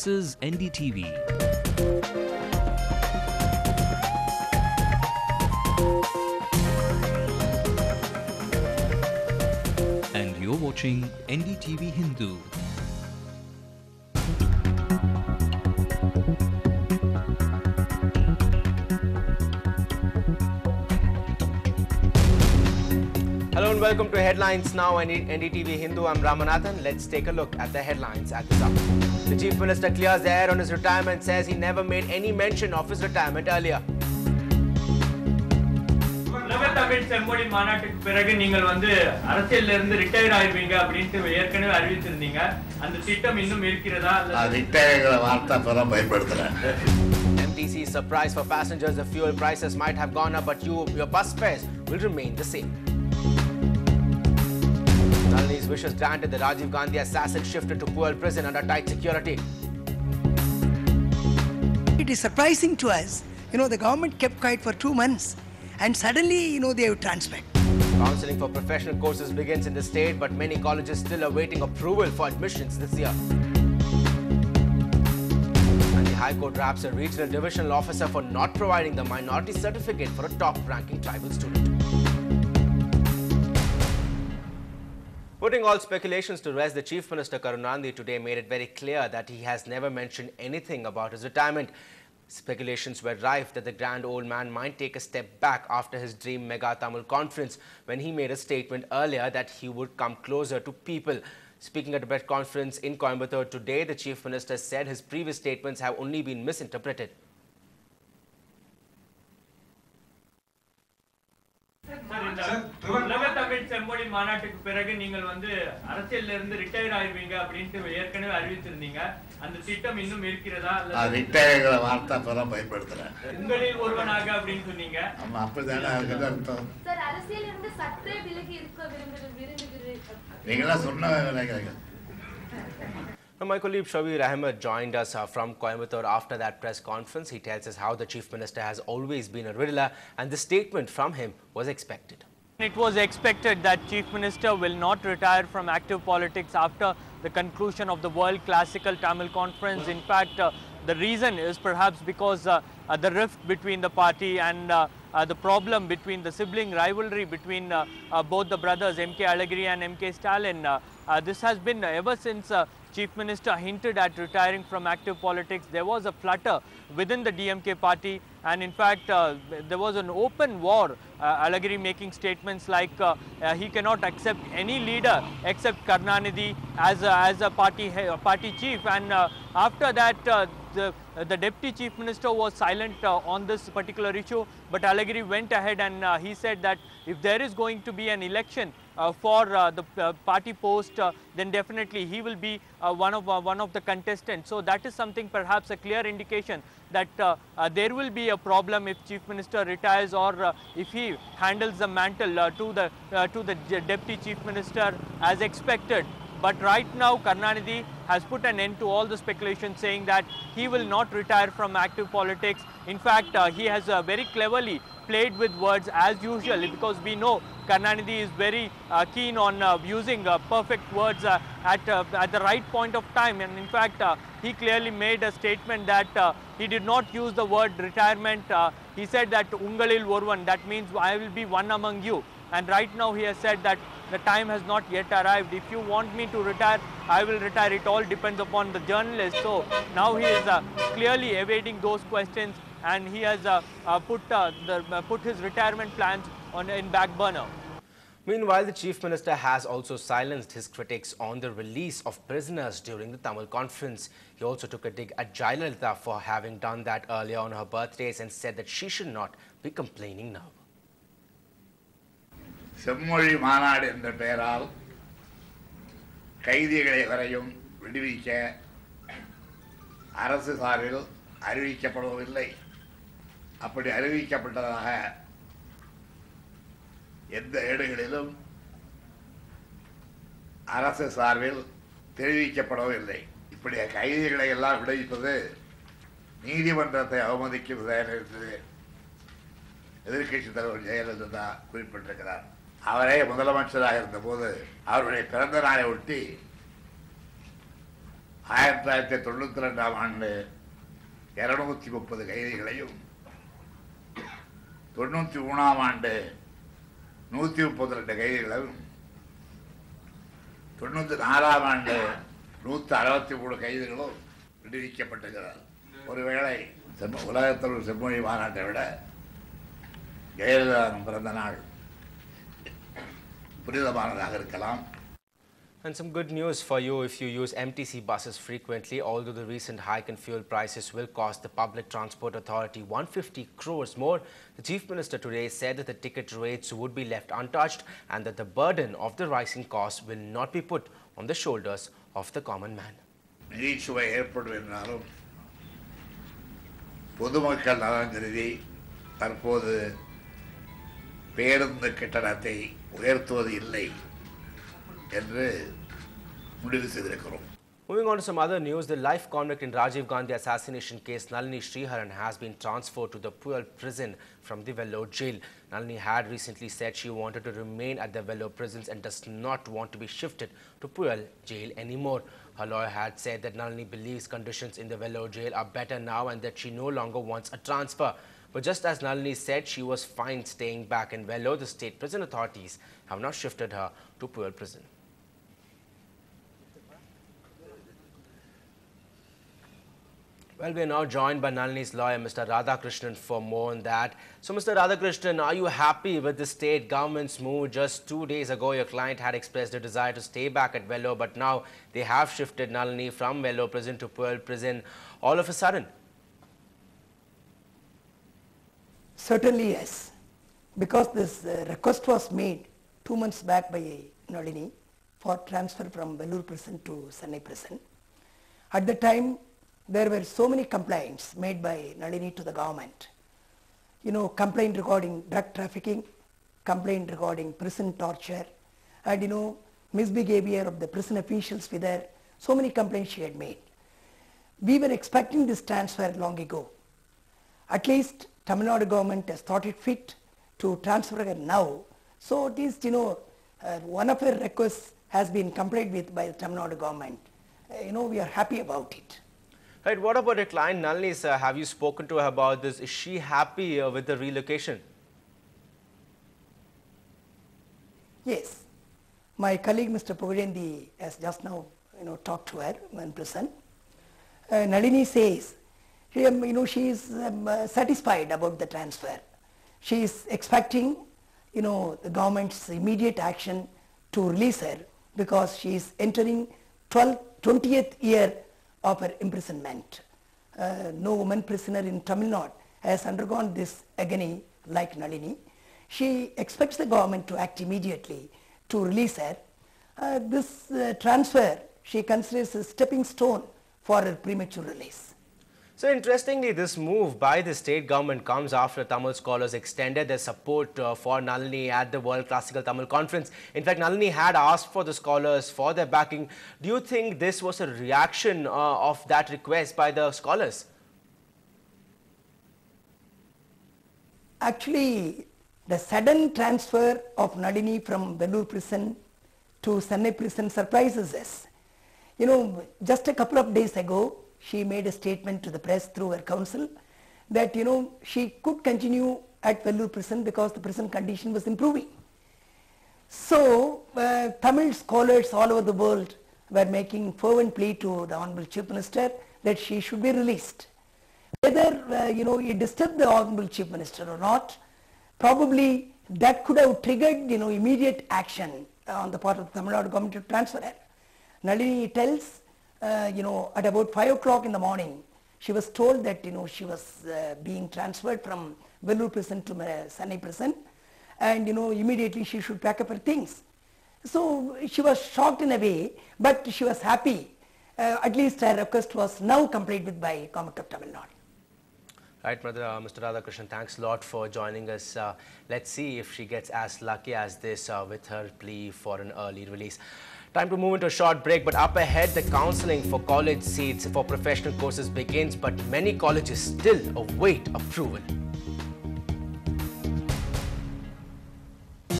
This is NDTV. And you're watching Ndtv-Hindu. Hello and welcome to Headlines Now on Ndtv-Hindu. I'm Ramanathan. Let's take a look at the headlines at this hour. The Chief Minister clears the air on his retirement, says he never made any mention of his retirement earlier. Tamil செம்மொழி மாநாட்டுக்கு பிறகு நீங்கள் அரசியல்ல இருந்து retire ஆயிருவீங்க அப்படினு ஏற்கனவே அறிவிச்சிருந்தீங்க. அந்த திட்டம் இன்னும் இருக்கிறதா? ரிட்டையர் வார்த்தை பரம் பயன்படுத்துறேன். MTC surprise for passengers. The fuel prices might have gone up, but your bus fares will remain the same. Nalini's wishes granted. The Rajiv Gandhi assassin shifted to Puel prison under tight security. It is surprising to us. The government kept quiet for 2 months and suddenly, they have transferred. Counselling for professional courses begins in the state, but many colleges still awaiting approval for admissions this year. And the High Court wraps a regional divisional officer for not providing the minority certificate for a top-ranking tribal student. Putting all speculations to rest, the Chief Minister Karunanidhi today made it very clear that he has never mentioned anything about his retirement. Speculations were rife that the grand old man might take a step back after his dream mega Tamil conference, when he made a statement earlier that he would come closer to people. Speaking at a press conference in Coimbatore today, the Chief Minister said his previous statements have only been misinterpreted. Tamil செம்மொழி மாநாட்டுக்கு பிறகு நீங்கள் அரசியல்ல இருந்து retire ஆயிருவீங்க அப்படினு ஏற்கனவே அறிவிச்சிருந்தீங்க. அந்த திட்டம் இன்னும் இருக்கிறதா? ரிட்டையர் வார்த்தை பரம் பயன்படுத்துறேன். உங்களில் ஒருவனாக அப்படினு சொன்னீங்க. ஆமா, அப்படிதானே அதுக்கு அர்த்தம். சார், அரசியல்ல இருந்து சற்றே விலகி இருக்க விரும்புகிறீர்கள். நீங்களா சொன்ன வேலைங்க. My colleague Shabir Ahmed joined us from Coimbatore after that press conference. He tells us how the Chief Minister has always been a riddler and the statement from him was expected. It was expected that Chief Minister will not retire from active politics after the conclusion of the World Classical Tamil Conference. In fact, the reason is perhaps because the rift between the party and the problem between the sibling rivalry between both the brothers MK Alagiri and MK Stalin. This has been ever since Chief Minister hinted at retiring from active politics. There was a flutter within the DMK party, and in fact there was an open war. Alagiri making statements like he cannot accept any leader except Karunanidhi as a party chief, and after that the Deputy Chief Minister was silent on this particular issue, but Alagiri went ahead and he said that if there is going to be an election for the party post, then definitely he will be one of the contestants. So that is something, perhaps a clear indication that there will be a problem if Chief Minister retires, or if he handles the mantle to the Deputy Chief Minister as expected. But right now Karunanidhi has put an end to all the speculation, saying that he will not retire from active politics. In fact, he has very cleverly played with words as usual, because we know Karunanidhi is very keen on using perfect words at the right point of time, and in fact he clearly made a statement that he did not use the word retirement. He said that ungalil orvan, that means I will be one among you, and right now he has said that the time has not yet arrived. If you want me to retire, I will retire. It all depends upon the journalist. So now he is clearly evading those questions, and he has put his retirement plans in back burner. Meanwhile, the Chief Minister has also silenced his critics on the release of prisoners during the Tamil conference. He also took a dig at Jayalalitha for having done that earlier on her birthdays and said that she should not be complaining now. செம்மொழி மாநாடு என்ற பெயரால் கைதிகளை வரையும் விடுவிக்க அரசு சார்பில் அறிவிக்கப்படவில்லை. அப்படி அறிவிக்கப்பட்டதாக எந்த ஏடுகளிலும் அரசு சார்பில் தெரிவிக்கப்படவில்லை. இப்படி கைதிகளை எல்லாம் விடுவிப்பது நீதிமன்றத்தை அவமதிக்கும் செயல் என்று எதிர்க்கட்சித் தலைவர் ஜெயலலிதா குறிப்பிட்டிருக்கிறார். அவரே முதலமைச்சராக இருந்தபோது அவருடைய பிறந்த நாளை ஒட்டி 1992ஆம் ஆண்டு 230 கைதிகளையும் 93ஆம் ஆண்டு 132 கைதிகளையும் 94ஆம் ஆண்டு 163 கைதிகளும் விடுவிக்கப்பட்டிருக்கிறார். ஒருவேளை உலகத்தில் ஒரு செம்மொழி மாநாட்டை விட ஜெயலலிதா பிறந்த நாள் புனிதமானதாக இருக்கலாம். And some good news for you if you use MTC buses frequently. Although the recent hike in fuel prices will cost the Public Transport Authority 150 crores more, the Chief Minister today said that the ticket rates would be left untouched and that the burden of the rising costs will not be put on the shoulders of the common man. நிதிச்சுவை ஏற்படும் என்றாலும் பொதுமக்கள் நலன் கருதி தற்போது பேருந்து கட்டணத்தை உயர்த்துவது இல்லை என்று முடிவு செய்திருக்கிறோம். Moving on to some other news, the life convict in Rajiv Gandhi assassination case Nalini Sriharan has been transferred to the Puyal prison from the Vellore jail. Nalini had recently said she wanted to remain at the Vellore prisons and does not want to be shifted to Puyal jail anymore. Her lawyer had said that Nalini believes conditions in the Vellore jail are better now and that she no longer wants a transfer. But just as Nalini said she was fine staying back in Vellore, the state prison authorities have now shifted her to Puyal prison. Well, we are now joined by Nalini's lawyer, Mr. Radhakrishnan, for more on that. So, Mr. Radhakrishnan, are you happy with the state government's move? Just 2 days ago, your client had expressed a desire to stay back at Vellore, but now they have shifted Nalini from Vellore prison to Puyal prison all of a sudden. Certainly yes, because this request was made 2 months back by Nalini for transfer from Vellore prison to Chennai prison. At the time, there were so many complaints made by Nalini to the government. Complaint regarding drug trafficking, complaint regarding prison torture, and misbehavior of the prison officials with her. So many complaints she had made. We were expecting this transfer long ago. At least Tamil Nadu government has thought it fit to transfer her now. So at least one of her requests has been complied with by the Tamil Nadu government. We are happy about it. Right, what about your client Nalini, sir? Have you spoken to her about this? Is she happy with the relocation? Yes. My colleague Mr. Pugadendi has just now talked to her in prison. Nalini says she is satisfied about the transfer. She is expecting the government's immediate action to release her because she is entering 20th year of her imprisonment. No woman prisoner in Tamil Nadu has undergone this agony like Nalini. She expects the government to act immediately to release her. This transfer she considers a stepping stone for her premature release. So interestingly, this move by the state government comes after Tamil scholars extended their support for Nalini at the World Classical Tamil Conference. In fact, Nalini had asked for the scholars for their backing. Do you think this was a reaction of that request by the scholars? Actually, the sudden transfer of Nalini from Vellore prison to Chennai prison surprises us. Just a couple of days ago, she made a statement to the press through her counsel that she could continue at Vellore prison because the prison condition was improving. So Tamil scholars all over the world were making fervent plea to the Honorable Chief Minister that she should be released. Whether it disturbed the Honorable Chief Minister or not, probably that could have triggered immediate action on the part of the Tamil Nadu government to transfer her. Nalini tells at about 5 o'clock in the morning, she was told that she was being transferred from Vellore prison to Chennai prison, and immediately she should pack up her things. So she was shocked in a way, but she was happy. At least her request was now complied with by Government of Tamil Nadu. Right, Mr. Radhakrishnan, thanks a lot for joining us. Let's see if she gets as lucky as this with her plea for an early release. Time to move into a short break, but up ahead, the counselling for college seats for professional courses begins, but many colleges still await approval.